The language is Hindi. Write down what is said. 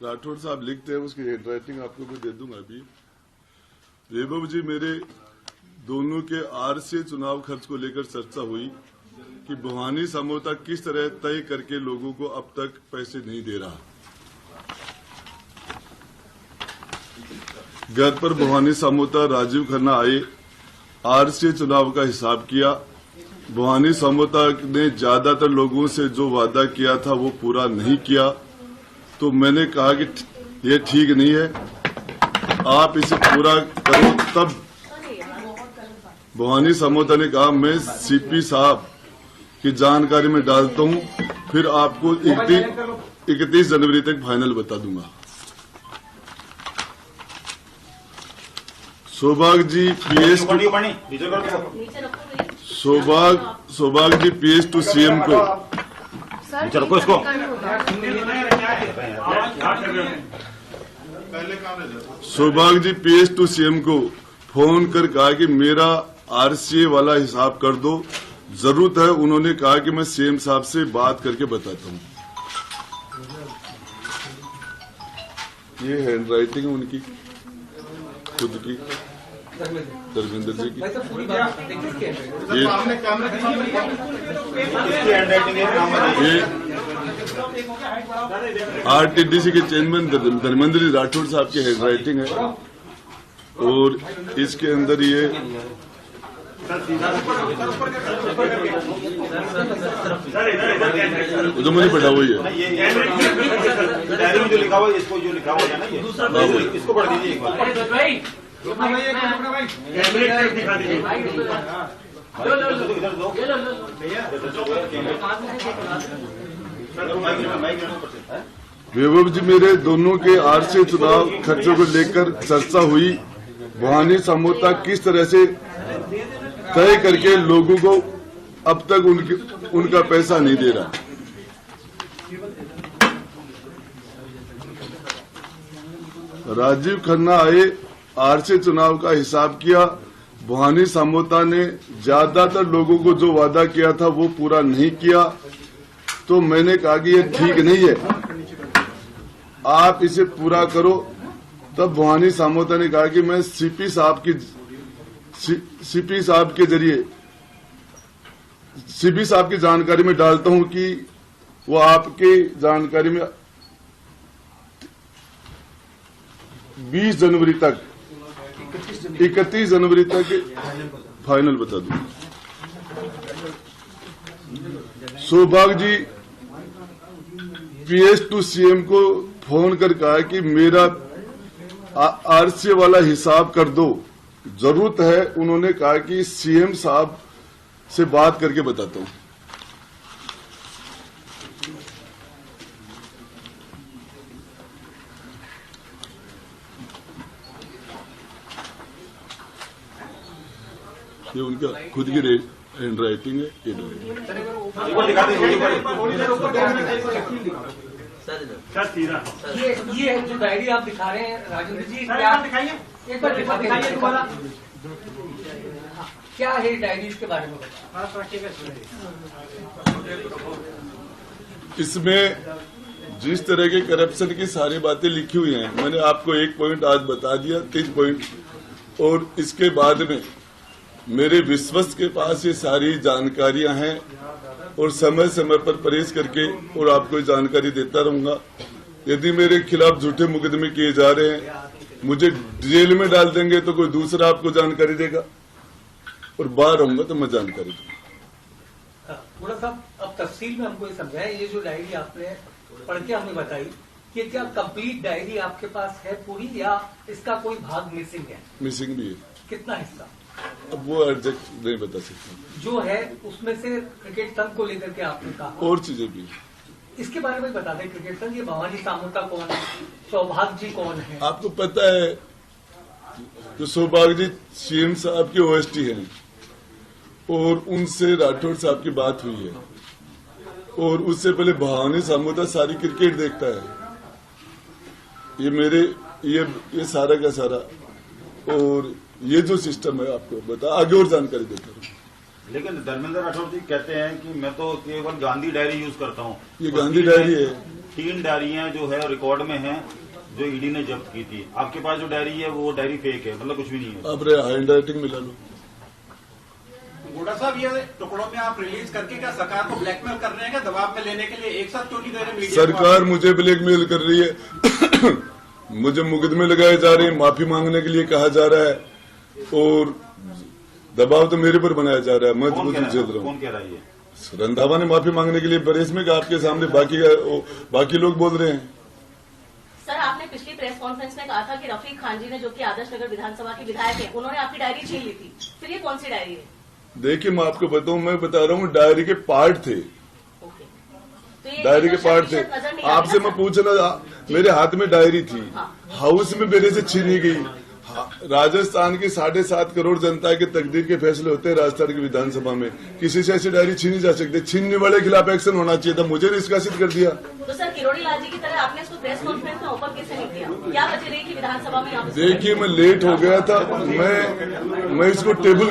राठौड़ साहब लिखते हैं, उसकी हैंडराइटिंग आपको मैं दे दूंगा अभी। वैभव जी, मेरे दोनों के आरसीए चुनाव खर्च को लेकर चर्चा हुई कि भवानी समझौता किस तरह तय करके लोगों को अब तक पैसे नहीं दे रहा। घर पर भवानी समझौता राजीव खन्ना आए, आरसीए चुनाव का हिसाब किया। भवानी समझौता ने ज्यादातर लोगों से जो वादा किया था वो पूरा नहीं किया, तो मैंने कहा कि ये ठीक नहीं है, आप इसे पूरा करो। तब भवानी समझौता ने कहा मैं सीपी साहब की जानकारी में डालता हूं, फिर आपको 31 जनवरी तक फाइनल बता दूंगा। सौभाग्य जी पीएस टू सीएम को सौभाग्य जी पीएस टू सीएम को फोन कर कहा कि मेरा आरसीए वाला हिसाब कर दो, जरूरत है। उन्होंने कहा कि मैं सीएम साहब से बात करके बताता हूं। ये हैंडराइटिंग है उनकी खुद की, धर्मेंद्र जी की। ये आरटीडीसी के चेयरमैन धर्मेंद्र जी राठौड़ साहब की हैंडराइटिंग है, और इसके अंदर ये जो मुझे पढ़ा हुई है, डायरी में जो लिखा हुआ है, इसको जो लिखा हुआ है ना, ये इसको पढ़ दीजिए एक बार। वैभव जी, मेरे दोनों के आरसीए चुनाव खर्चों को लेकर चर्चा हुई। भवानी समझौता किस तरह से तय करके लोगों को अब तक उनका पैसा नहीं दे रहा। राजीव खन्ना आए, आरसीए चुनाव का हिसाब किया। भवानी समझौता ने ज्यादातर लोगों को जो वादा किया था वो पूरा नहीं किया, तो मैंने कहा कि ये ठीक नहीं है, आप इसे पूरा करो। तब भवानी समझौता ने कहा कि मैं सीपी साहब के जरिए सीपी साहब की जानकारी में डालता हूं कि वो आपके जानकारी में 31 जनवरी तक फाइनल बता दूं। सौभाग्य जी पीएस टू सीएम को फोन कर कहा कि मेरा आरसीए वाला हिसाब कर दो, जरूरत है। उन्होंने कहा कि सीएम साहब से बात करके बताता हूं। ये उनका खुद की हैंडराइटिंग है। ये जो डायरी आप दिखा रहे हैं राजेंद्र जी, क्या दिखाइए एक बार दिखाइए दोबारा, क्या है डायरी, इसके बारे में इसमें जिस तरह के करप्शन की सारी बातें लिखी हुई हैं, मैंने आपको एक पॉइंट आज बता दिया, 3 पॉइंट, और इसके बाद में मेरे विश्वस्त के पास ये सारी जानकारियां हैं, और समय समय पर परहेज करके और आपको जानकारी देता रहूंगा। यदि मेरे खिलाफ झूठे मुकदमे किए जा रहे हैं, मुझे जेल में डाल देंगे तो कोई दूसरा आपको जानकारी देगा, और बाहर रहूंगा तो मैं जानकारी दूंगा। थोड़ा सा अब तफसील में हमको ये समझाएं, ये जो डायरी आपने पढ़ के हमें बताई, कि क्या कंप्लीट डायरी आपके पास है पूरी, या इसका कोई भाग मिसिंग है? मिसिंग भी है। कितना हिस्सा? अब वो एग्जैक्ट नहीं बता सकता। जो है उसमें से क्रिकेट संघ को लेकर के आपने कहा, और चीजें भी, इसके बारे में बता दें। क्रिकेट संघ, ये भवानी समझौता कौन है, सौभाग्य जी कौन है? आपको पता है जो सौभाग्य जी सीएम साहब के ओएसटी हैं, और उनसे राठौड़ साहब की बात हुई है, और उससे पहले भवानी समझौता सारी क्रिकेट देखता है। ये मेरे ये सारा का सारा, और ये जो सिस्टम है आपको बता, आगे और जानकारी देता हूँ। लेकिन धर्मेंद्र राठौड़ जी कहते हैं कि मैं तो केवल गांधी डायरी यूज करता हूँ। ये गांधी डायरी है, 3 डायरियां जो है रिकॉर्ड में हैं जो ईडी ने जब्त की थी। आपके पास जो डायरी है वो डायरी फेक है, मतलब कुछ भी नहीं है। अब रे हैंड राइटिंग मिला लो। गोड़ा साहब, ये टुकड़ों में आप रिलीज करके क्या सरकार को ब्लैकमेल कर रहे हैं, क्या दबाव में लेने के लिए एक साथ क्यों नहीं दे रहे मीडिया को? सरकार मुझे ब्लैकमेल कर रही है मुझे मुकदमे लगाए जा रहे हैं, माफी मांगने के लिए कहा जा रहा है और दबाव तो मेरे पर बनाया जा रहा है। मैं तो कौन कुछ कह नहीं रहा झेल है? रहा हूँ। कौन कह रहा है ये? रंधावा ने माफी मांगने के लिए प्रेस में कहा, आपके सामने बाकी लोग बोल रहे हैं। सर, आपने पिछली प्रेस कॉन्फ्रेंस में कहा था कि रफीक खान जी ने, जो कि आदर्श नगर विधानसभा के विधायक हैं, उन्होंने आपकी डायरी छीन ली थी। फिर ये कौन सी डायरी है? देखिए, मैं आपको बताऊं, मैं बता रहा हूँ डायरी के पार्ट थे, ओके, तो ये डायरी के पार्ट थे। नजर नहीं आ आपसे रही ना, मैं पूछना, मेरे हाथ में डायरी थी, हाउस में मेरे से छीनी गई। राजस्थान की 7.5 करोड़ जनता के तकदीर के फैसले होते हैं राजस्थान की विधानसभा में। किसी से ऐसी डायरी छीनी जा सकती है? छीनने वाले के खिलाफ एक्शन होना चाहिए था, मुझे निष्कासित कर दिया। तो सर, किरोड़ी लाल जी की तरह आपने इसको प्रेस कॉन्फ्रेंस में ओपन कैसे नहीं किया? क्या वजह रही कि विधानसभा में आप देखिए, मैं लेट हो गया था, मैं इसको टेबल